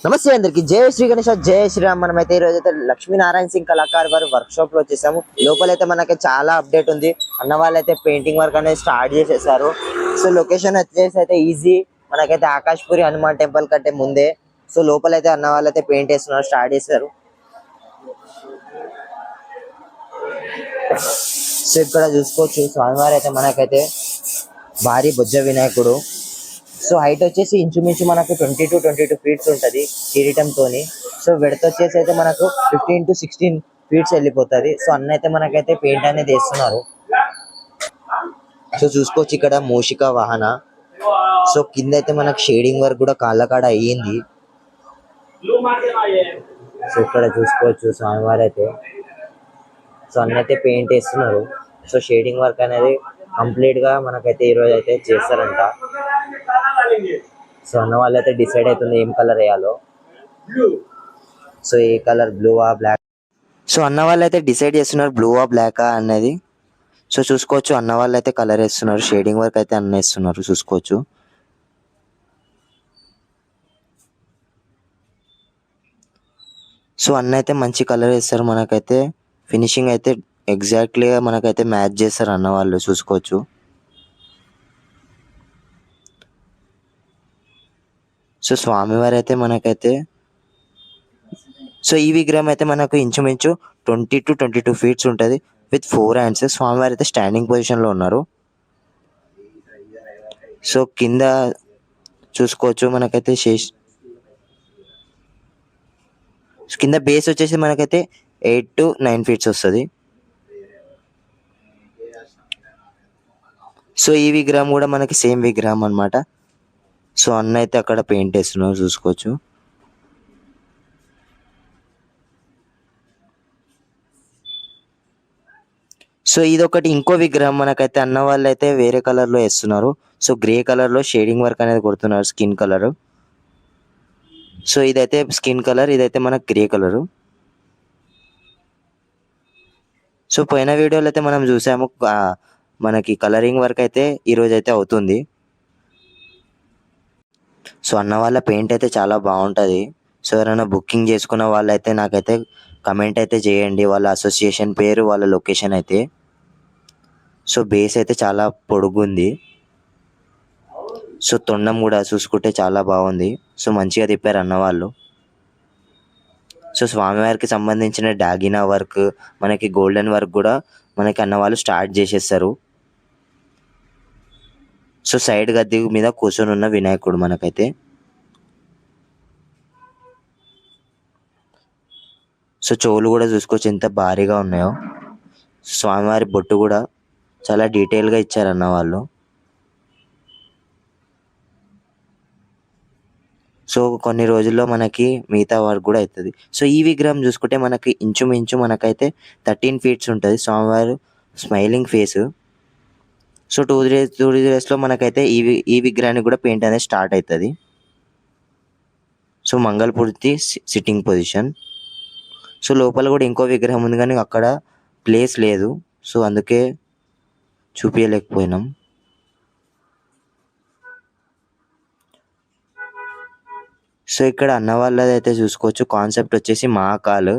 నమస్తే అందరికి జయ శ్రీ గణేష్ జయ శ్రీరామ్. మనమైతే ఈ రోజు అయితే లక్ష్మీనారాయణ సింగ్ కళాకారు వారి వర్క్ షాప్ లో వచ్చేసాము. లోపలైతే మనకి చాలా అప్డేట్ ఉంది. అన్న వాళ్ళైతే పెయింటింగ్ వర్క్ అనేది స్టార్ట్ చేసేసారు. సో లొకేషన్ వచ్చేసి అయితే ఈజీ, మనకైతే ఆకాష్పురి హనుమాన్ టెంపుల్ కంటే ముందే. సో లోపలైతే అన్న వాళ్ళైతే పెయింట్ వేస్తున్నారు, స్టార్ట్ చేశారు. సో ఇక్కడ చూసుకోవచ్చు స్వామివారు అయితే మనకైతే భారీ బొజ్జ వినాయకుడు. సో హైట్ వచ్చేసి ఇంచుమించు మనకు 20 to 22 ఫీట్స్ ఉంటుంది కిరీటంతోని. సో విడత వచ్చేసి అయితే మనకు 15 to 16 ఫీట్స్ వెళ్ళిపోతుంది. సో అన్న అయితే మనకైతే పెయింట్ అనేది వేస్తున్నారు. సో చూసుకోవచ్చు ఇక్కడ మూషిక వాహన. సో కింద అయితే మనకు షేడింగ్ వర్క్ కూడా కాళ్ళ కాడ అయ్యింది. సో ఇక్కడ చూసుకోవచ్చు స్వామివారు అయితే, సో అన్న అయితే పెయింట్ వేస్తున్నారు. సో షేడింగ్ వర్క్ అనేది కంప్లీట్ గా మనకైతే ఈ రోజు అయితే చేస్తారంట. సో అన్న వాళ్ళు అయితే డిసైడ్ అవుతుంది ఏం కలర్ వేయాలో. సో ఏ కలర్, బ్లూవా బ్లాక్. సో అన్న వాళ్ళు అయితే డిసైడ్ చేస్తున్నారు బ్లూవా బ్లాకా అనేది. సో చూసుకోవచ్చు అన్న వాళ్ళు అయితే కలర్ వేస్తున్నారు, షేడింగ్ వర్క్ అయితే అన్న వేస్తున్నారు చూసుకోవచ్చు. సో అన్న అయితే మంచి కలర్ వేస్తారు, మనకైతే ఫినిషింగ్ అయితే ఎగ్జాక్ట్లీగా మనకైతే మ్యాచ్ చేస్తారు అన్న వాళ్ళు చూసుకోవచ్చు. సో స్వామివారు అయితే మనకైతే, సో ఈ విగ్రహం అయితే మనకు ఇంచుమించు 20 to 22 ఫీట్స్ ఉంటుంది విత్ 4 హ్యాండ్స్. స్వామివారు అయితే స్టాండింగ్ పొజిషన్లో ఉన్నారు. సో కింద చూసుకోవచ్చు మనకైతే కింద బేస్ వచ్చేసి మనకైతే 8 to 9 ఫీట్స్ వస్తుంది. సో ఈ విగ్రహం కూడా మనకి సేమ్ విగ్రహం అనమాట. సో అన్న అయితే అక్కడ పెయింట్ వేస్తున్నారు చూసుకోవచ్చు. సో ఇదొకటి ఇంకో విగ్రహం మనకైతే అన్న వాళ్ళు అయితే వేరే కలర్ లో వేస్తున్నారు. సో గ్రే కలర్ లో షేడింగ్ వర్క్ అనేది కొడుతున్నారు, స్కిన్ కలర్. సో ఇదైతే స్కిన్ కలర్, ఇదైతే మనకు గ్రే కలర్. సో పోయిన వీడియోలో అయితే మనం చూసాము మనకి కలరింగ్ వర్క్ అయితే ఈరోజు అయితే అవుతుంది. సో అన్న వాళ్ళ పెయింట్ అయితే చాలా బాగుంటుంది. సో ఎవరైనా బుకింగ్ చేసుకున్న వాళ్ళైతే నాకైతే కమెంట్ అయితే చేయండి, వాళ్ళ అసోసియేషన్ పేరు, వాళ్ళ లొకేషన్ అయితే. సో బేస్ అయితే చాలా పొడుగుంది. సో తొండం కూడా చూసుకుంటే చాలా బాగుంది. సో మంచిగా తిప్పారు అన్న వాళ్ళు. సో స్వామివారికి సంబంధించిన డాగినా వర్క్, మనకి గోల్డెన్ వర్క్ కూడా మనకి అన్న వాళ్ళు స్టార్ట్ చేసేస్తారు. సో సైడ్ గద్దె మీద కూర్చొని ఉన్న వినాయకుడు మనకైతే. సో చెవులు కూడా చూసుకోవచ్చు ఎంత భారీగా ఉన్నాయో. స్వామివారి బొట్టు కూడా చాలా డీటెయిల్గా ఇచ్చారన్న వాళ్ళు. సో కొన్ని రోజుల్లో మనకి మిగతా వర్క్ కూడా అవుతుంది. సో ఈ విగ్రహం చూసుకుంటే మనకి ఇంచుమించు మనకైతే 13 ఫీట్స్ ఉంటుంది స్వామివారు స్మైలింగ్ ఫేస్. సో 2 డేస్లో మనకైతే ఈ విగ్రహానికి కూడా పెయింట్ అనేది స్టార్ట్ అవుతుంది. సో మంగళపూర్తి సిట్టింగ్ పొజిషన్. సో లోపల కూడా ఇంకో విగ్రహం ఉంది కానీ అక్కడ ప్లేస్ లేదు, సో అందుకే చూపించలేకపోయినాం. సో ఇక్కడ అన్న వాళ్ళది అయితే చూసుకోవచ్చు కాన్సెప్ట్ వచ్చేసి మహాకాల్.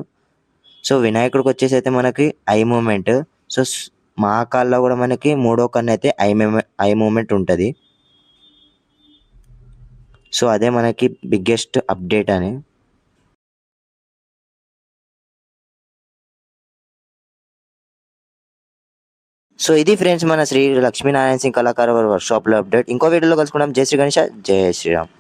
సో వినాయకుడికి వచ్చేసి అయితే మనకి ఐ మూమెంట్. సో మహాకాల్లో కూడా మనకి మూడో కన్ను అయితే ఐ మూమెంట్ ఉంటుంది. సో అదే మనకి బిగ్గెస్ట్ అప్డేట్ అని. సో ఇది ఫ్రెండ్స్ మన శ్రీ లక్ష్మీనారాయణ సింగ్ కళాకారు వర్క్ షాప్ లో అప్డేట్. ఇంకో వీడియోలో కలుసుకుందాం. జై శ్రీ గణేష, జై శ్రీరామ్.